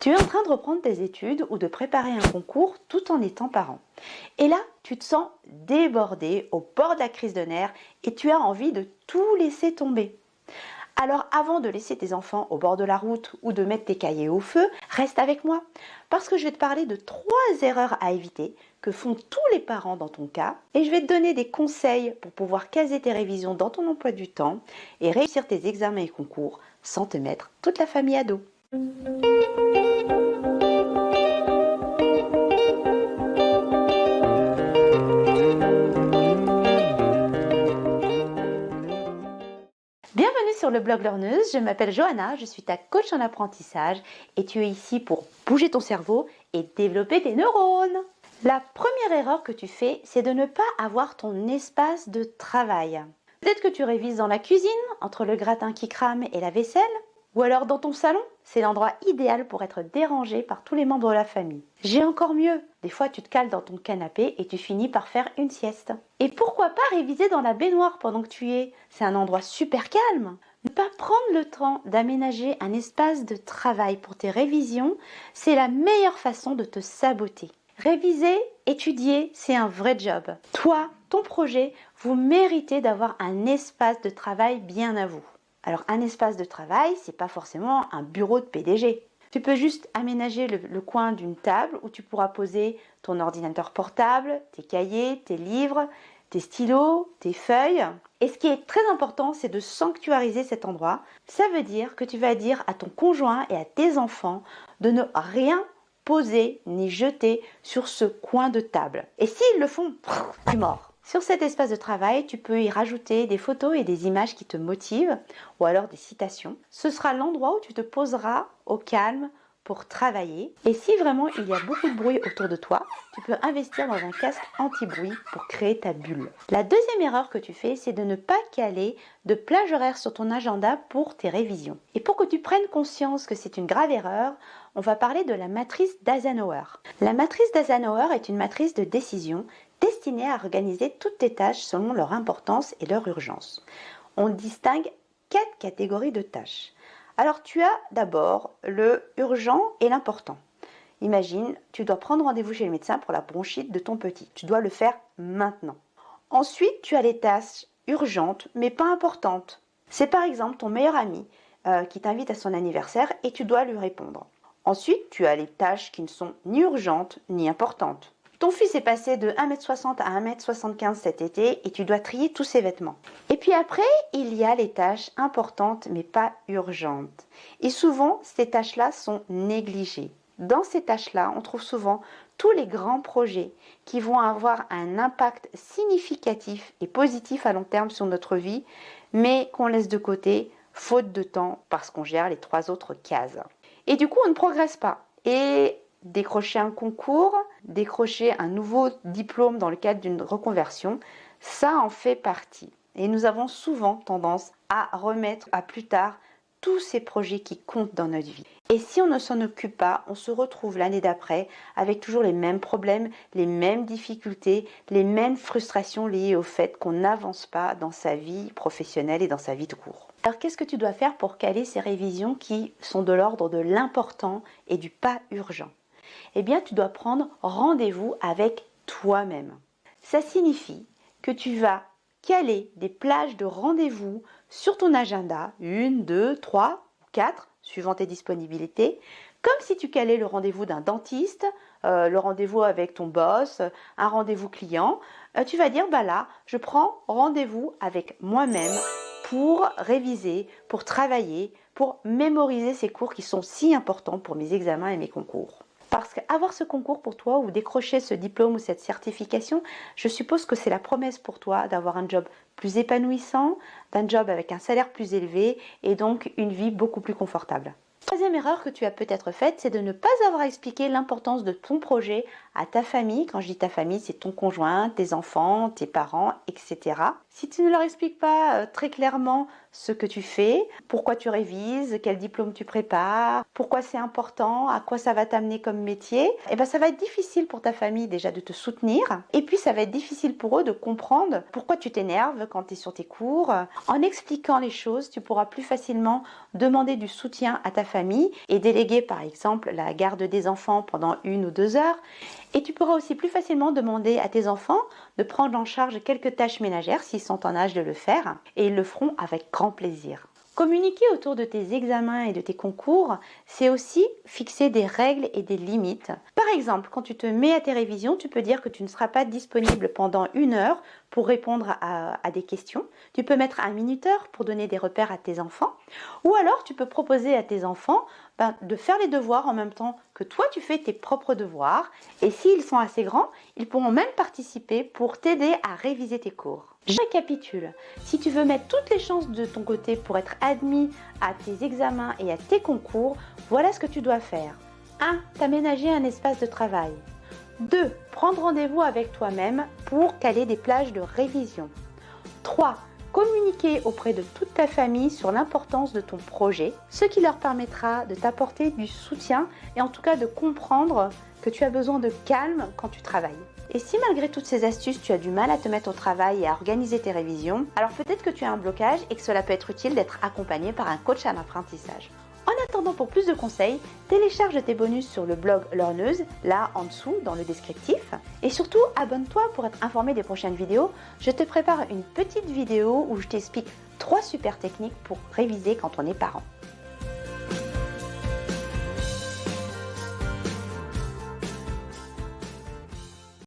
Tu es en train de reprendre tes études ou de préparer un concours tout en étant parent. Et là, tu te sens débordé, au bord de la crise de nerfs et tu as envie de tout laisser tomber. Alors avant de laisser tes enfants au bord de la route ou de mettre tes cahiers au feu, reste avec moi parce que je vais te parler de 3 erreurs à éviter que font tous les parents dans ton cas et je vais te donner des conseils pour pouvoir caser tes révisions dans ton emploi du temps et réussir tes examens et concours sans te mettre toute la famille à dos. Bienvenue sur le blog Learneuse, je m'appelle Johanna, je suis ta coach en apprentissage et tu es ici pour bouger ton cerveau et développer tes neurones. La première erreur que tu fais, c'est de ne pas avoir ton espace de travail. Peut-être que tu révises dans la cuisine, entre le gratin qui crame et la vaisselle, ou alors dans ton salon, c'est l'endroit idéal pour être dérangé par tous les membres de la famille. J'ai encore mieux, des fois tu te cales dans ton canapé et tu finis par faire une sieste. Et pourquoi pas réviser dans la baignoire pendant que tu y es? C'est un endroit super calme. Ne pas prendre le temps d'aménager un espace de travail pour tes révisions, c'est la meilleure façon de te saboter. Réviser, étudier, c'est un vrai job. Toi, ton projet, vous méritez d'avoir un espace de travail bien à vous. Alors un espace de travail, c'est pas forcément un bureau de PDG. Tu peux juste aménager le coin d'une table où tu pourras poser ton ordinateur portable, tes cahiers, tes livres, tes stylos, tes feuilles. Et ce qui est très important, c'est de sanctuariser cet endroit. Ça veut dire que tu vas dire à ton conjoint et à tes enfants de ne rien poser ni jeter sur ce coin de table. Et s'ils le font, tu mords. Sur cet espace de travail, tu peux y rajouter des photos et des images qui te motivent ou alors des citations. Ce sera l'endroit où tu te poseras au calme pour travailler. Et si vraiment il y a beaucoup de bruit autour de toi, tu peux investir dans un casque anti-bruit pour créer ta bulle. La deuxième erreur que tu fais, c'est de ne pas caler de plage horaire sur ton agenda pour tes révisions. Et pour que tu prennes conscience que c'est une grave erreur, on va parler de la matrice d'Eisenhower. La matrice d'Eisenhower est une matrice de décision destinée à organiser toutes tes tâches selon leur importance et leur urgence. On distingue 4 catégories de tâches. Alors tu as d'abord le urgent et l'important. Imagine, tu dois prendre rendez-vous chez le médecin pour la bronchite de ton petit. Tu dois le faire maintenant. Ensuite, tu as les tâches urgentes mais pas importantes. C'est par exemple ton meilleur ami qui t'invite à son anniversaire et tu dois lui répondre. Ensuite, tu as les tâches qui ne sont ni urgentes ni importantes. Ton fils est passé de 1,60 m à 1,75 m cet été et tu dois trier tous ses vêtements. Et puis après, il y a les tâches importantes mais pas urgentes. Et souvent, ces tâches-là sont négligées. Dans ces tâches-là, on trouve souvent tous les grands projets qui vont avoir un impact significatif et positif à long terme sur notre vie, mais qu'on laisse de côté faute de temps parce qu'on gère les 3 autres cases. Et du coup, on ne progresse pas. Et décrocher un concours, décrocher un nouveau diplôme dans le cadre d'une reconversion, ça en fait partie. Et nous avons souvent tendance à remettre à plus tard tous ces projets qui comptent dans notre vie. Et si on ne s'en occupe pas, on se retrouve l'année d'après avec toujours les mêmes problèmes, les mêmes difficultés, les mêmes frustrations liées au fait qu'on n'avance pas dans sa vie professionnelle et dans sa vie de cours. Alors qu'est-ce que tu dois faire pour caler ces révisions qui sont de l'ordre de l'important et du pas urgent? Eh bien, tu dois prendre rendez-vous avec toi-même. Ça signifie que tu vas caler des plages de rendez-vous sur ton agenda, 1, 2, 3 ou 4, suivant tes disponibilités, comme si tu calais le rendez-vous d'un dentiste, le rendez-vous avec ton boss, un rendez-vous client. Tu vas dire, bah là, je prends rendez-vous avec moi-même pour réviser, pour travailler, pour mémoriser ces cours qui sont si importants pour mes examens et mes concours. Parce qu'avoir ce concours pour toi ou décrocher ce diplôme ou cette certification, je suppose que c'est la promesse pour toi d'avoir un job plus épanouissant, d'un job avec un salaire plus élevé et donc une vie beaucoup plus confortable. Troisième erreur que tu as peut-être faite, c'est de ne pas avoir expliqué l'importance de ton projet à ta famille. Quand je dis ta famille, c'est ton conjoint, tes enfants, tes parents, etc. Si tu ne leur expliques pas très clairement ce que tu fais, pourquoi tu révises, quel diplôme tu prépares, pourquoi c'est important, à quoi ça va t'amener comme métier, eh ben ça va être difficile pour ta famille déjà de te soutenir. Et puis ça va être difficile pour eux de comprendre pourquoi tu t'énerves quand tu es sur tes cours. En expliquant les choses, tu pourras plus facilement demander du soutien à ta famille et déléguer par exemple la garde des enfants pendant 1 ou 2 heures. Et tu pourras aussi plus facilement demander à tes enfants de prendre en charge quelques tâches ménagères s'ils sont en âge de le faire, et ils le feront avec grand plaisir. Communiquer autour de tes examens et de tes concours, c'est aussi fixer des règles et des limites. Par exemple, quand tu te mets à tes révisions, tu peux dire que tu ne seras pas disponible pendant 1 heure pour répondre à des questions. Tu peux mettre un minuteur pour donner des repères à tes enfants. Ou alors, tu peux proposer à tes enfants de faire les devoirs en même temps que toi, tu fais tes propres devoirs. Et s'ils sont assez grands, ils pourront même participer pour t'aider à réviser tes cours. Je récapitule. Si tu veux mettre toutes les chances de ton côté pour être admis à tes examens et à tes concours, voilà ce que tu dois faire. 1. T'aménager un espace de travail. 2. Prendre rendez-vous avec toi-même pour caler des plages de révision. 3. Communiquer auprès de toute ta famille sur l'importance de ton projet, ce qui leur permettra de t'apporter du soutien et en tout cas de comprendre que tu as besoin de calme quand tu travailles. Et si malgré toutes ces astuces, tu as du mal à te mettre au travail et à organiser tes révisions, alors peut-être que tu as un blocage et que cela peut être utile d'être accompagné par un coach en apprentissage. En attendant, pour plus de conseils, télécharge tes bonus sur le blog Learneuse, là en dessous dans le descriptif. Et surtout, abonne-toi pour être informé des prochaines vidéos. Je te prépare une petite vidéo où je t'explique 3 super techniques pour réviser quand on est parent.